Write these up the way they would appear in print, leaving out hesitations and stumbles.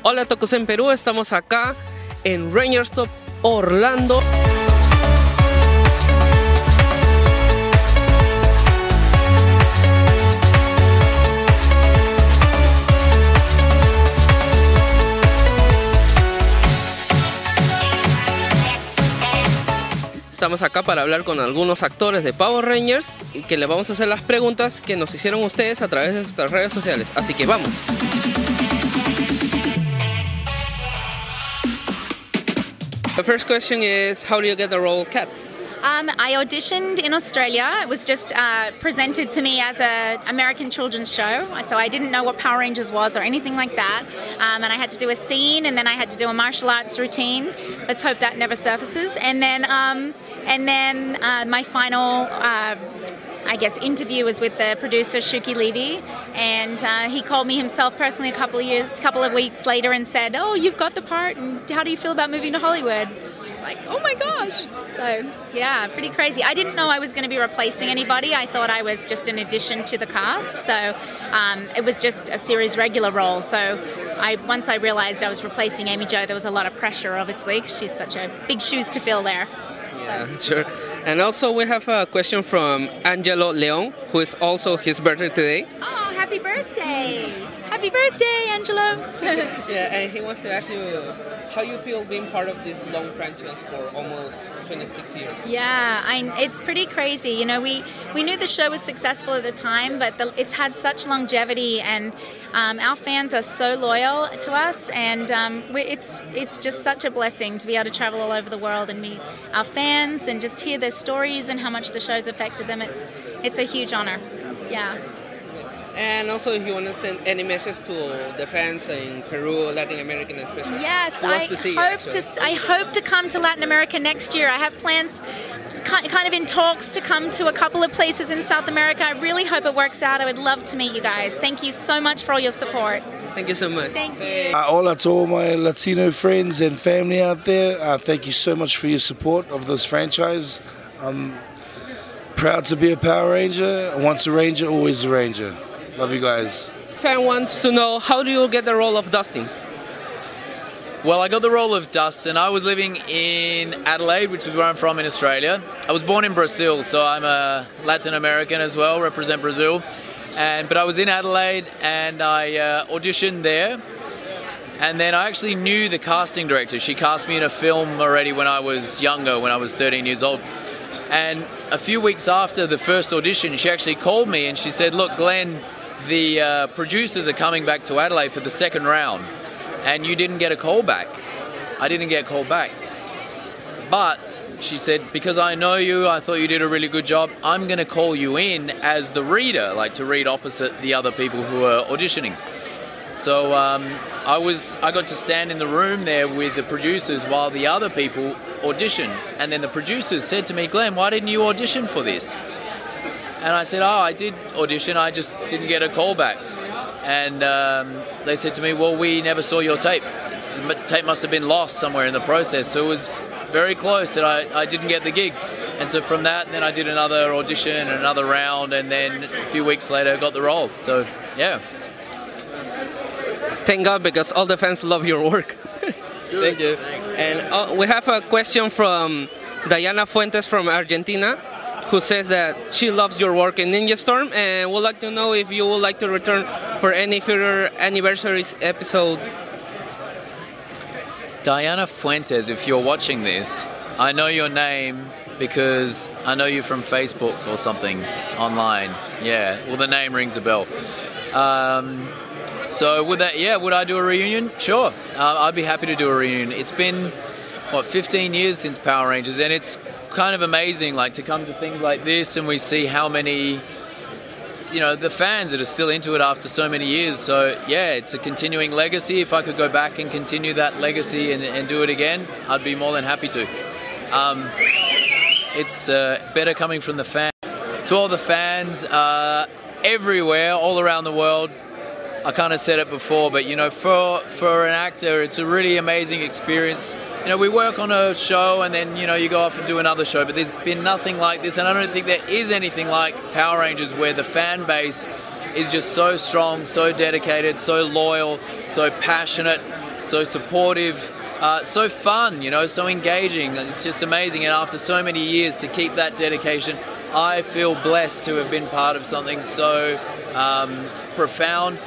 Hola Tokusen Perú, estamos acá en Rangerstop, Orlando. Estamos acá para hablar con algunos actores de Power Rangers y que les vamos a hacer las preguntas que nos hicieron ustedes a través de nuestras redes sociales. Así que vamos. The first question is, how do you get the role of Cat? I auditioned in Australia. It was just presented to me as an American children's show, so I didn't know what Power Rangers was or anything like that. And I had to do a scene, and then I had to do a martial arts routine. Let's hope that never surfaces. And then my final, I guess, interview was with the producer Shuki Levy, and he called me himself personally a couple of weeks later and said, "Oh, you've got the part, and how do you feel about moving to Hollywood?" Like, oh my gosh. So yeah, pretty crazy. I didn't know I was going to be replacing anybody. I thought I was just an addition to the cast, so it was just a series regular role. So once I realized I was replacing Amy Jo, there was a lot of pressure, obviously, because she's such a big shoes to fill there. Yeah, sure. And also we have a question from Angelo Leon, who is also his birthday today. Oh, happy birthday! Happy birthday, Angelo! Yeah, and he wants to ask you how you feel being part of this long franchise for almost 26 years. Yeah, it's pretty crazy. You know, we knew the show was successful at the time, but it's had such longevity, and our fans are so loyal to us, and it's just such a blessing to be able to travel all over the world and meet our fans and just hear their stories and how much the show's affected them. It's a huge honor. Yeah. And also, if you want to send any message to the fans in Peru, Latin America especially. Yes, I hope to come to Latin America next year. I have plans, kind of in talks, to come to a couple of places in South America. I really hope it works out. I would love to meet you guys. Thank you so much for all your support. Thank you so much. Thank you. Hola to all my Latino friends and family out there. Thank you so much for your support of this franchise. I'm proud to be a Power Ranger. Once a Ranger, always a Ranger. Love you guys. Fan wants to know, how do you get the role of Dustin? Well, I got the role of Dustin. I was living in Adelaide, which is where I'm from in Australia. I was born in Brazil, so I'm a Latin American as well, represent Brazil. But I was in Adelaide and I auditioned there. And then I actually knew the casting director. She cast me in a film already when I was younger, when I was 13 years old. And a few weeks after the first audition, she actually called me and she said, "Look, Glenn, the producers are coming back to Adelaide for the second round, and you didn't get a call back." I didn't get called back. But she said, because I know you, I thought you did a really good job, I'm going to call you in as the reader, like to read opposite the other people who are auditioning. So I got to stand in the room there with the producers while the other people auditioned. And then the producers said to me, "Glenn, why didn't you audition for this?" And I said, "Oh, I did audition, I just didn't get a call back." And they said to me, "Well, we never saw your tape. The tape must have been lost somewhere in the process." So it was very close that I didn't get the gig. And so from that, then I did another audition and another round, and then a few weeks later I got the role. So, yeah. Thank God, because all the fans love your work. Thank you. Thanks. And we have a question from Diana Fuentes from Argentina, who says that she loves your work in Ninja Storm and would like to know if you would like to return for any future anniversaries episode. Diana Fuentes, if you're watching this, I know your name because I know you from Facebook or something online. Yeah, well, the name rings a bell. So would I do a reunion? Sure, I'd be happy to do a reunion. It's been, what, 15 years since Power Rangers, and it's kind of amazing, like, to come to things like this and we see how many, you know, the fans that are still into it after so many years. So yeah, it's a continuing legacy. If I could go back and continue that legacy and do it again, I'd be more than happy to. It's better coming from the fans. To all the fans everywhere, all around the world, I kind of said it before, but you know, for an actor, it's a really amazing experience. You know, we work on a show and then, you know, you go off and do another show, but there's been nothing like this, and I don't think there is anything like Power Rangers, where the fan base is just so strong, so dedicated, so loyal, so passionate, so supportive, so fun, you know, so engaging. It's just amazing. And after so many years, to keep that dedication, I feel blessed to have been part of something so profound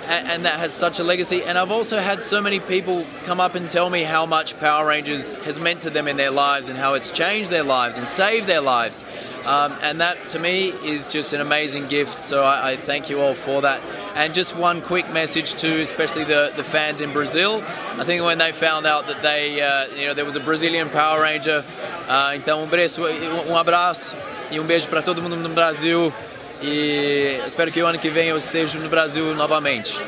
and that has such a legacy. And I've also had so many people come up and tell me how much Power Rangers has meant to them in their lives and how it's changed their lives and saved their lives. And that, to me, is just an amazing gift. So I thank you all for that. And just one quick message to especially the fans in Brazil. I think when they found out that they, you know, there was a Brazilian Power Ranger, então abraço e beijo para todo mundo no Brasil. E espero que o ano que vem eu esteja no Brasil novamente.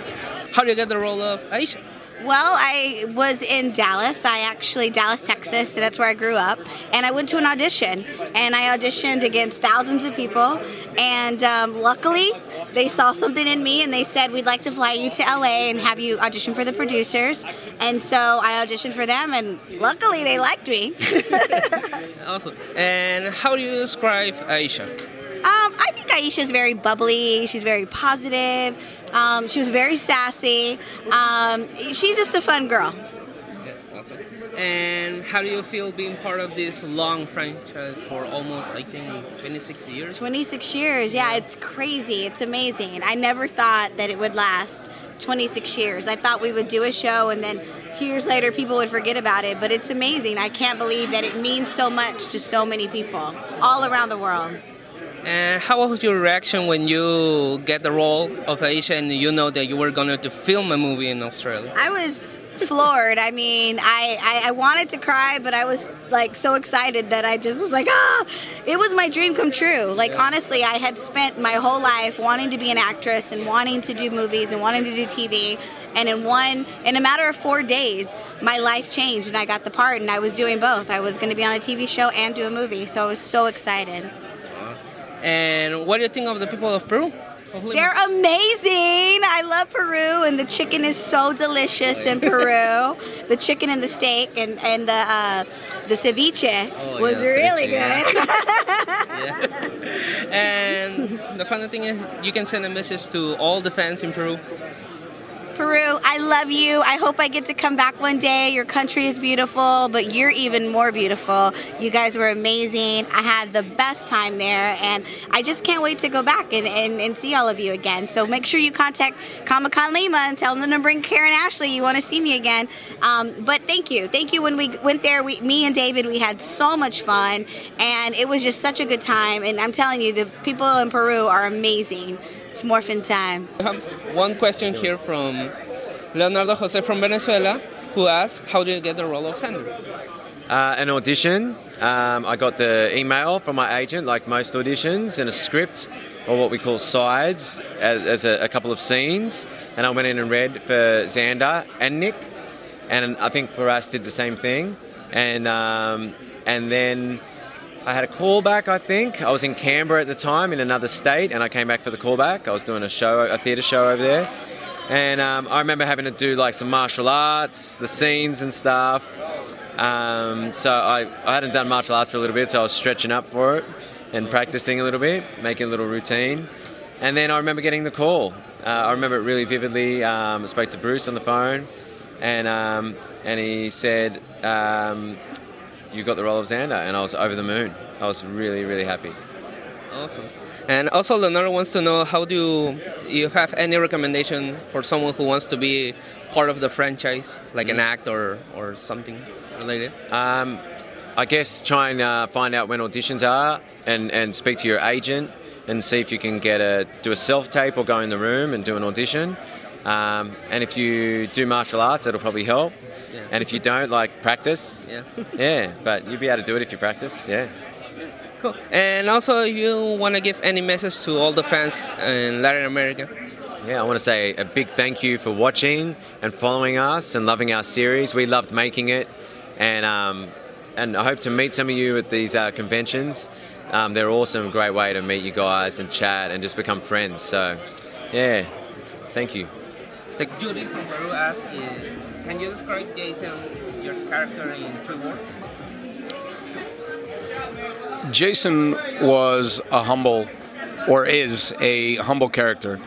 How do you get the role of Aisha? Well, I was in Dallas, Dallas, Texas, so that's where I grew up, and I went to an audition, and I auditioned against thousands of people, and luckily, they saw something in me, and they said, we'd like to fly you to LA and have you audition for the producers, and so I auditioned for them, and luckily, they liked me. Awesome. And how do you describe Aisha? I think Aisha's very bubbly, she's very positive, she was very sassy, she's just a fun girl. Yeah, awesome. And how do you feel being part of this long franchise for almost, I think, 26 years? 26 years, yeah, it's crazy, it's amazing. I never thought that it would last 26 years. I thought we would do a show and then a few years later people would forget about it, but it's amazing. I can't believe that it means so much to so many people all around the world. And how was your reaction when you get the role of Aisha and you know that you were going to film a movie in Australia? I was floored. I mean, I wanted to cry, but I was like so excited that I just was like, it was my dream come true. Like, honestly, I had spent my whole life wanting to be an actress and wanting to do movies and wanting to do TV. And in a matter of 4 days, my life changed and I got the part and I was doing both. I was going to be on a TV show and do a movie. So I was so excited. And what do you think of the people of Peru? They're amazing. I love Peru, and the chicken is so delicious in Peru. The chicken and the steak and the ceviche was really good. Yeah. And the funny thing is, you can send a message to all the fans in Peru. Peru, I love you. I hope I get to come back one day. Your country is beautiful, but you're even more beautiful. You guys were amazing. I had the best time there, and I just can't wait to go back and see all of you again. So make sure you contact Comic-Con Lima and tell them to bring Karen Ashley. You want to see me again. But thank you. Thank you. When we went there, me and David, we had so much fun, and it was just such a good time. And I'm telling you, the people in Peru are amazing. It's Morphin Time. I have one question here from Leonardo Jose from Venezuela, who asks, how do you get the role of Sandra? An audition. I got the email from my agent, like most auditions, and a script, or what we call sides, as a couple of scenes. And I went in and read for Xander and Nick, and I think for us did the same thing. And then I had a callback, I think. I was in Canberra at the time, in another state, and I came back for the callback. I was doing a theatre show over there. And I remember having to do like some martial arts, the scenes and stuff. So I hadn't done martial arts for a little bit, so I was stretching up for it and practicing a little bit, making a little routine. And then I remember getting the call. I remember it really vividly. I spoke to Bruce on the phone, and he said, you got the role of Xander, and I was over the moon. I was really, really happy. Awesome. And also, Leonardo wants to know, how do you have any recommendation for someone who wants to be part of the franchise, like an actor or something related? I guess try and find out when auditions are, and speak to your agent and see if you can do a self-tape or go in the room and do an audition. And if you do martial arts, that'll probably help. Yeah. And if you don't, like, practice. Yeah. Yeah, but you'll be able to do it if you practice, yeah. Cool. And also, you want to give any message to all the fans in Latin America? Yeah, I want to say a big thank you for watching and following us and loving our series. We loved making it, and I hope to meet some of you at these conventions. They're awesome, great way to meet you guys and chat and just become friends. So, yeah, thank you. Like Judy from Peru asks, can you describe Jason, your character, in 3 words? Jason was is a humble character.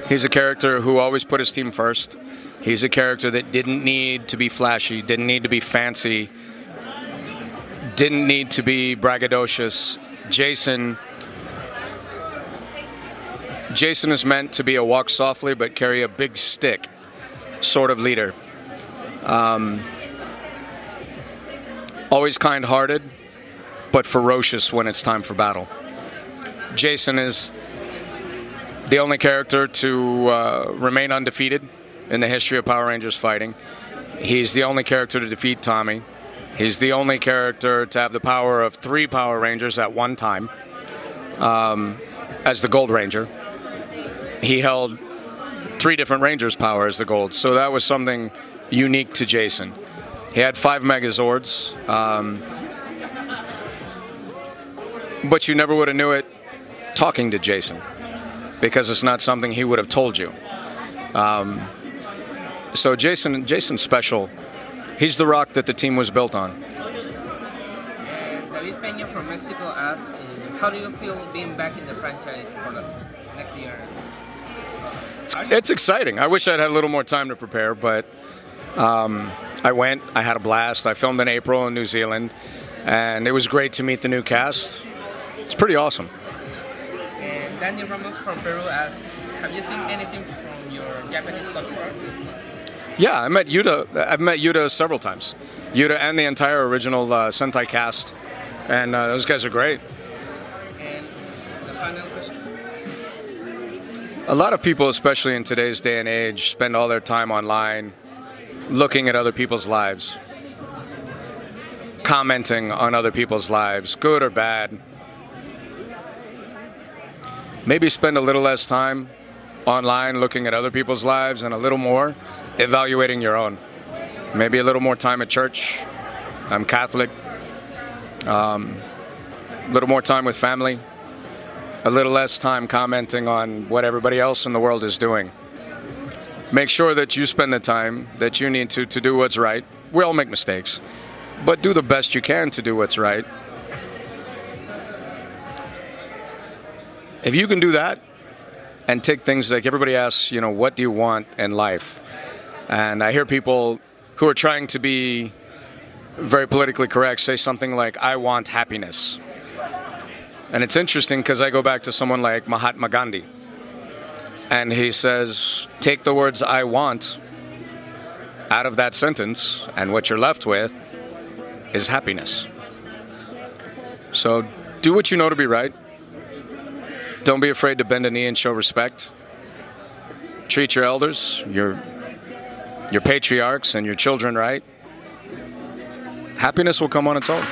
He's a character who always put his team first. He's a character that didn't need to be flashy, didn't need to be fancy, didn't need to be braggadocious. Jason is meant to be a walk softly but carry a big stick sort of leader. Always kind-hearted, but ferocious when it's time for battle. Jason is the only character to remain undefeated in the history of Power Rangers fighting. He's the only character to defeat Tommy. He's the only character to have the power of 3 Power Rangers at one time as the Gold Ranger. He held 3 different Rangers' power as the Gold, so that was something unique to Jason. He had 5 Megazords, but you never would have knew it talking to Jason, because it's not something he would have told you. So Jason's special. He's the rock that the team was built on. David Peña from Mexico asks, how do you feel being back in the franchise for the next year? It's exciting. I wish I'd had a little more time to prepare, but I went. I had a blast. I filmed in April in New Zealand, and it was great to meet the new cast. It's pretty awesome. And Daniel Ramos from Peru asks, have you seen anything from your Japanese counterpart? Yeah, I met Yuta. I've met Yuta several times. Yuta and the entire original Sentai cast, and those guys are great. And the final question? A lot of people, especially in today's day and age, spend all their time online looking at other people's lives, commenting on other people's lives, good or bad. Maybe spend a little less time online looking at other people's lives and a little more evaluating your own. Maybe a little more time at church. I'm Catholic. A little more time with family. A little less time commenting on what everybody else in the world is doing. Make sure that you spend the time that you need to do what's right. We all make mistakes, but do the best you can to do what's right. If you can do that and take things like everybody asks, you know, what do you want in life? And I hear people who are trying to be very politically correct say something like, I want happiness. And it's interesting because I go back to someone like Mahatma Gandhi. And he says, take the words I want out of that sentence, and what you're left with is happiness. So do what you know to be right. Don't be afraid to bend a knee and show respect. Treat your elders, your patriarchs, and your children right. Happiness will come on its own.